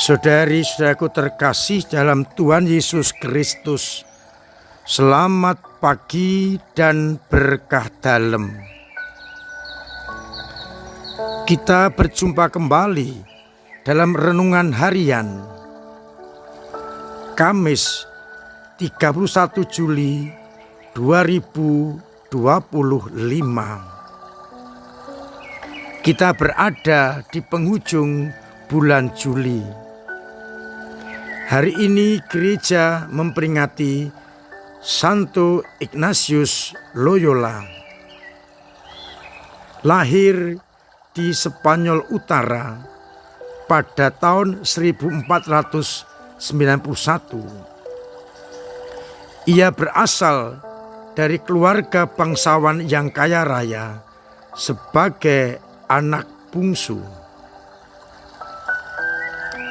Saudari-saudaraku terkasih dalam Tuhan Yesus Kristus, selamat pagi dan berkah dalam. Kita berjumpa kembali dalam renungan harian Kamis 31 Juli 2025. Kita berada di penghujung bulan Juli. Hari ini gereja memperingati Santo Ignatius Loyola. Lahir di Spanyol Utara pada tahun 1491. Ia berasal dari keluarga bangsawan yang kaya raya sebagai anak bungsu.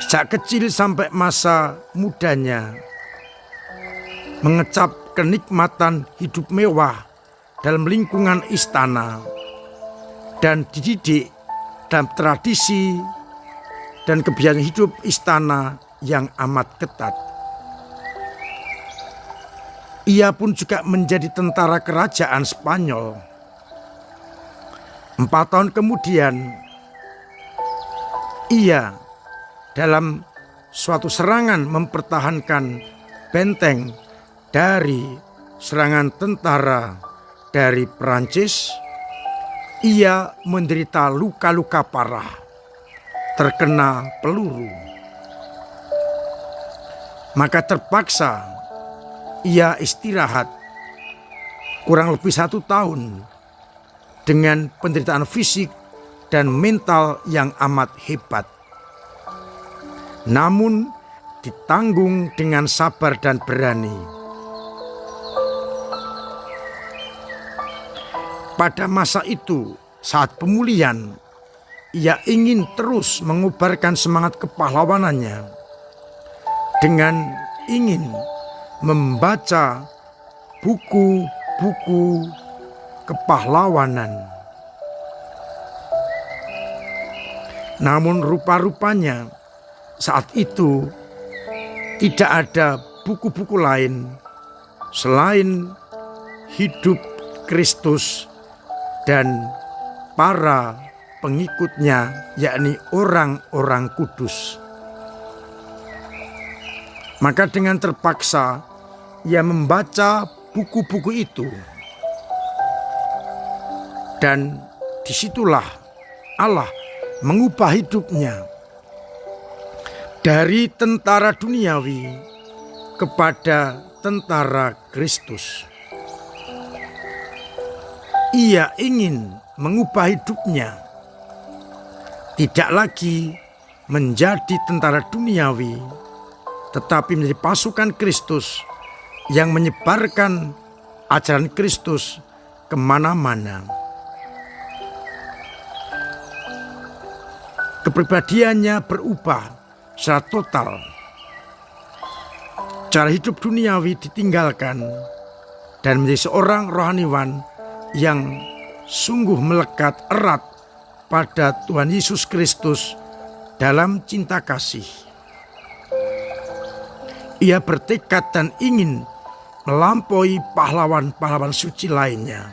Sejak kecil sampai masa mudanya mengecap kenikmatan hidup mewah dalam lingkungan istana dan dididik dalam tradisi dan kebiasaan hidup istana yang amat ketat. Ia pun juga menjadi tentara kerajaan Spanyol. 4 tahun kemudian ia dalam suatu serangan mempertahankan benteng dari serangan tentara dari Perancis. Ia menderita luka-luka parah, terkena peluru. Maka terpaksa ia istirahat kurang lebih 1 tahun dengan penderitaan fisik dan mental yang amat hebat. Namun ditanggung dengan sabar dan berani. Pada masa itu, saat pemulihan, ia ingin terus mengubarkan semangat kepahlawanannya dengan ingin membaca buku-buku kepahlawanan. Namun rupa-rupanya saat itu tidak ada buku-buku lain selain hidup Kristus dan para pengikutnya, yakni orang-orang kudus. Maka dengan terpaksa ia membaca buku-buku itu. Dan disitulah Allah mengubah hidupnya dari tentara duniawi kepada tentara Kristus. Ia ingin mengubah hidupnya, tidak lagi menjadi tentara duniawi, tetapi menjadi pasukan Kristus yang menyebarkan ajaran Kristus kemana-mana. Kepribadiannya berubah secara total. Cara hidup duniawi ditinggalkan dan menjadi seorang rohaniwan yang sungguh melekat erat pada Tuhan Yesus Kristus dalam cinta kasih. Ia bertekad dan ingin melampaui pahlawan-pahlawan suci lainnya.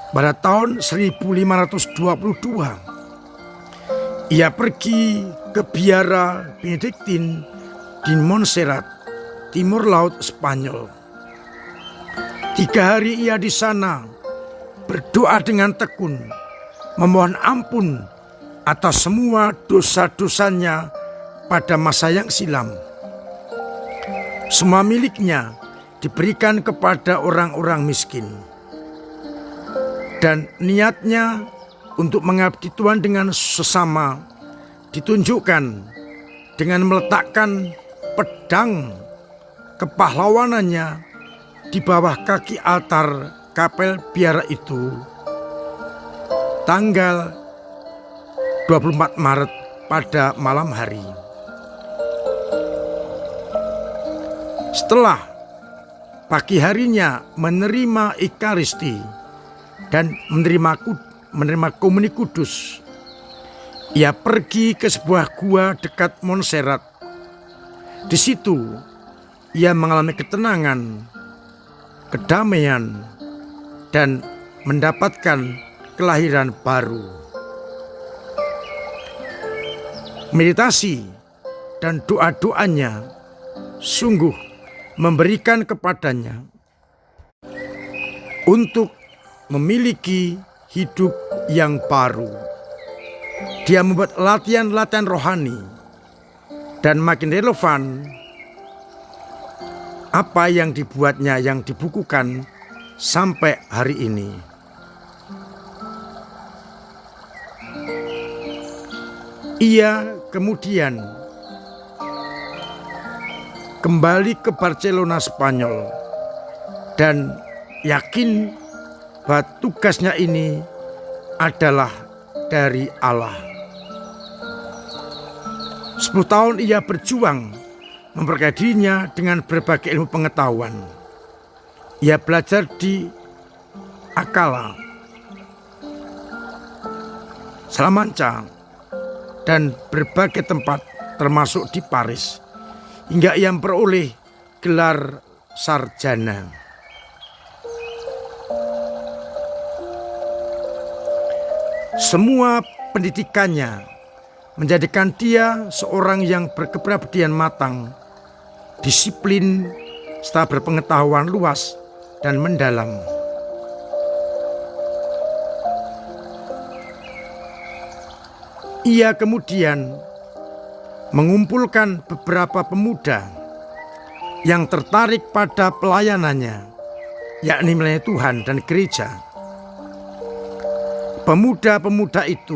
Pada tahun 1522, ia pergi ke biara Benediktin di Montserrat, timur laut Spanyol. 3 hari ia di sana berdoa dengan tekun, memohon ampun atas semua dosa-dosanya pada masa yang silam. Semua miliknya diberikan kepada orang-orang miskin. Dan niatnya untuk mengabdi Tuhan dengan sesama ditunjukkan dengan meletakkan pedang kepahlawanannya di bawah kaki altar kapel biara itu tanggal 24 Maret pada malam hari. Setelah pagi harinya menerima Ekaristi dan menerima komuni kudus, Ia pergi ke sebuah gua dekat Montserrat. Di situ ia mengalami ketenangan, kedamaian, dan mendapatkan kelahiran baru. Meditasi dan doa-doanya sungguh memberikan kepadanya untuk memiliki hidup yang baru. Dia membuat latihan-latihan rohani dan makin relevan apa yang dibuatnya, yang dibukukan sampai hari ini. Ia kemudian kembali ke Barcelona, Spanyol, dan yakin bahwa tugasnya ini adalah dari Allah. 10 tahun ia berjuang memperkaya dirinya dengan berbagai ilmu pengetahuan. Ia belajar di Alcalá, Salamanca, dan berbagai tempat termasuk di Paris, hingga ia memperoleh gelar sarjana. Semua pendidikannya menjadikan dia seorang yang berkepribadian matang, disiplin, serta berpengetahuan luas dan mendalam. Ia kemudian mengumpulkan beberapa pemuda yang tertarik pada pelayanannya, yakni melayani Tuhan dan gereja. Pemuda-pemuda itu,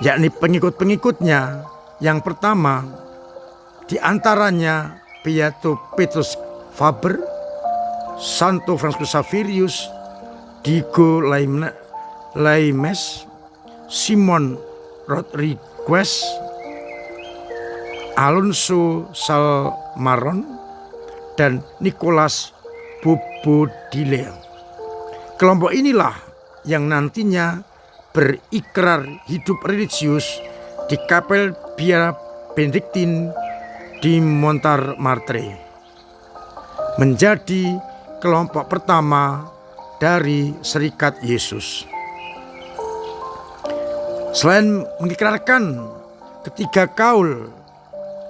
yakni pengikut-pengikutnya, yang pertama di antaranya Beato Petrus Faber, Santo Franciscus Xaverius, Diego Laimes, Simon Rodriguez, Alonso Salmaron, dan Nicolas Bobodile. Kelompok inilah yang nantinya berikrar hidup religius di Kapel Via Benedictine di Montmartre, menjadi kelompok pertama dari Serikat Yesus. Selain mengikrarkan ketiga kaul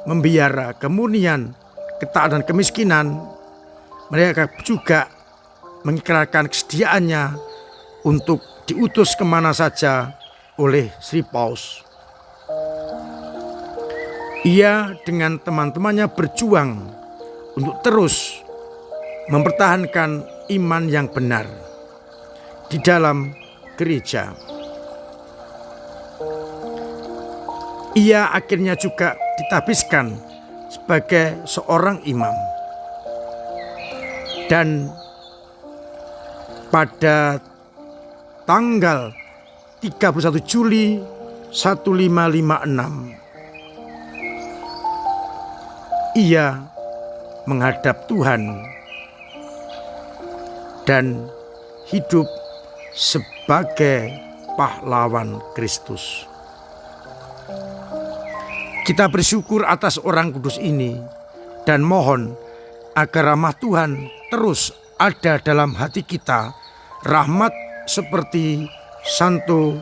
membiara, kemurnian, ketaatan dan kemiskinan, mereka juga mengikrarkan kesediaannya untuk diutus kemana saja oleh Sri Paus. Ia dengan teman-temannya berjuang untuk terus mempertahankan iman yang benar di dalam gereja. Ia akhirnya juga ditabiskan sebagai seorang imam. Dan pada tanggal 31 Juli 1556, ia menghadap Tuhan dan hidup sebagai pahlawan Kristus. Kita bersyukur atas orang kudus ini dan mohon agar rahmat Tuhan terus ada dalam hati kita, rahmat seperti Santo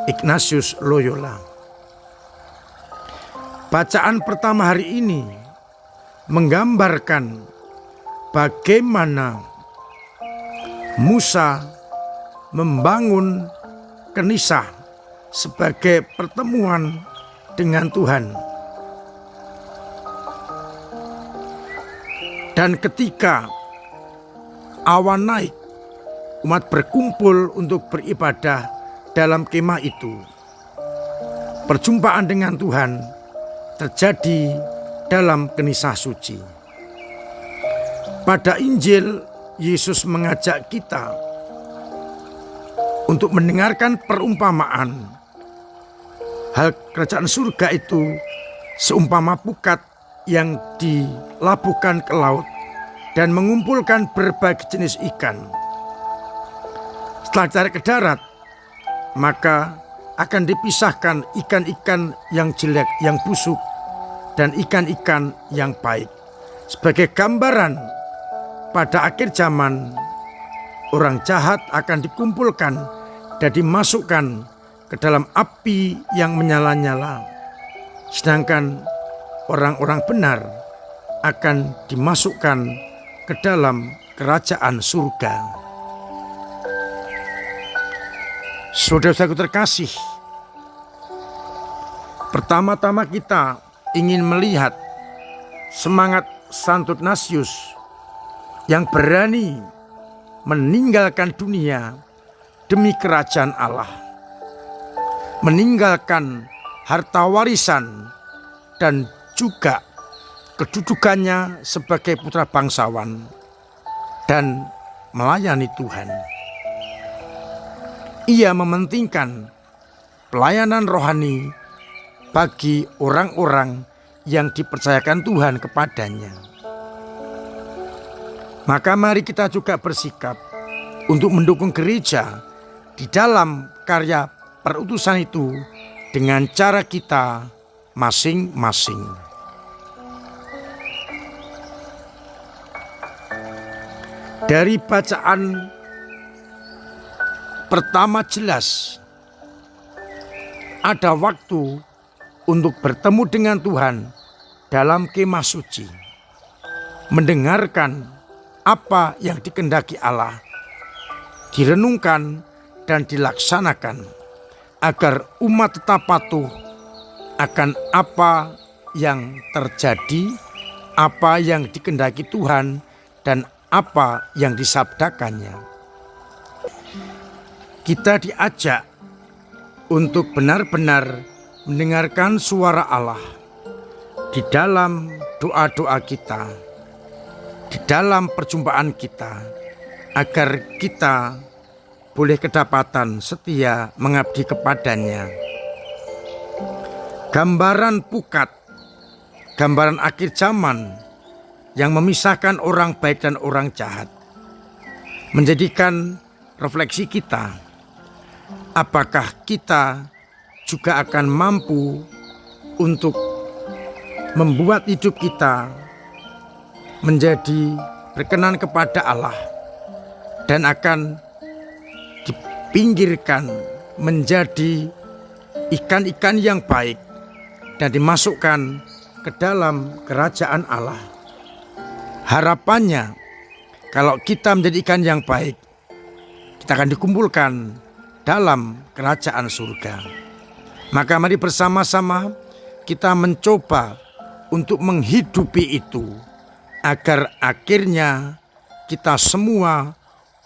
Ignatius Loyola. Bacaan pertama hari ini menggambarkan bagaimana Musa membangun kenisah sebagai pertemuan dengan Tuhan. Dan ketika awan naik, umat berkumpul untuk beribadah dalam kemah itu. Perjumpaan dengan Tuhan terjadi dalam kenisah suci. Pada Injil, Yesus mengajak kita untuk mendengarkan perumpamaan. Hal kerajaan surga itu seumpama pukat yang dilabuhkan ke laut dan mengumpulkan berbagai jenis ikan. Setelah ditarik ke darat, maka akan dipisahkan ikan-ikan yang jelek, yang busuk, dan ikan-ikan yang baik. Sebagai gambaran, pada akhir zaman, orang jahat akan dikumpulkan dan dimasukkan ke dalam api yang menyala-nyala. Sedangkan orang-orang benar akan dimasukkan ke dalam kerajaan surga. Saudara-saudaraku terkasih, pertama-tama kita ingin melihat semangat Santo Ignatius yang berani meninggalkan dunia demi kerajaan Allah, meninggalkan harta warisan dan juga kedudukannya sebagai putra bangsawan dan melayani Tuhan. Ia mementingkan pelayanan rohani bagi orang-orang yang dipercayakan Tuhan kepadanya. Maka mari kita juga bersikap untuk mendukung gereja di dalam karya perutusan itu dengan cara kita masing-masing. Dari bacaan pertama jelas ada waktu untuk bertemu dengan Tuhan dalam kemah suci, mendengarkan apa yang dikehendaki Allah, direnungkan dan dilaksanakan agar umat tetap patuh akan apa yang terjadi, apa yang dikehendaki Tuhan, dan apa yang disabdakannya. Kita diajak untuk benar-benar mendengarkan suara Allah di dalam doa-doa kita, di dalam perjumpaan kita, agar kita boleh kedapatan setia mengabdi kepadanya. Gambaran pukat, gambaran akhir zaman yang memisahkan orang baik dan orang jahat, menjadikan refleksi kita. Apakah kita juga akan mampu untuk membuat hidup kita menjadi berkenan kepada Allah dan akan dipinggirkan menjadi ikan-ikan yang baik dan dimasukkan ke dalam kerajaan Allah. Harapannya kalau kita menjadi ikan yang baik, kita akan dikumpulkan dalam kerajaan surga. Maka mari bersama-sama kita mencoba untuk menghidupi itu, agar akhirnya kita semua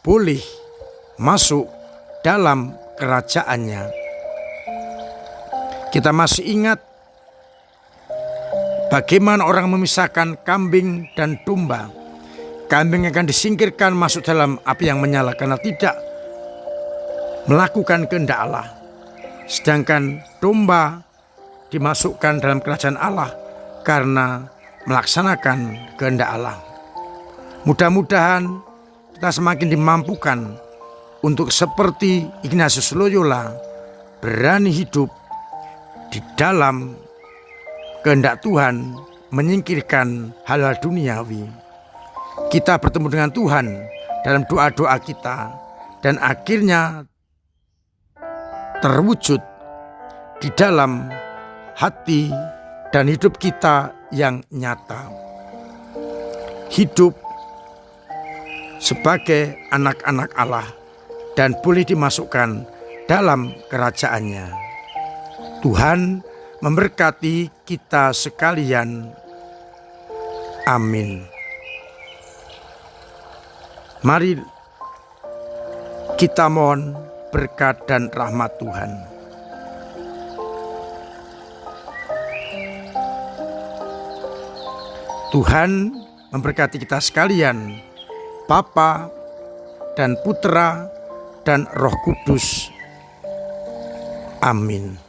boleh masuk dalam kerajaannya. Kita masih ingat bagaimana orang memisahkan kambing dan domba. Kambing akan disingkirkan masuk dalam api yang menyala karena tidak melakukan kehendak Allah. Sedangkan domba dimasukkan dalam kerajaan Allah karena melaksanakan kehendak Allah. Mudah-mudahan kita semakin dimampukan untuk seperti Ignatius Loyola, berani hidup di dalam kehendak Tuhan, menyingkirkan hal-hal duniawi. Kita bertemu dengan Tuhan dalam doa-doa kita, dan akhirnya terwujud di dalam hati dan hidup kita yang nyata. Hidup sebagai anak-anak Allah dan boleh dimasukkan dalam kerajaannya. Tuhan memberkati kita sekalian. Amin. Mari kita mohon berkat dan rahmat Tuhan. Tuhan memberkati kita sekalian, Bapa dan Putra dan Roh Kudus. Amin.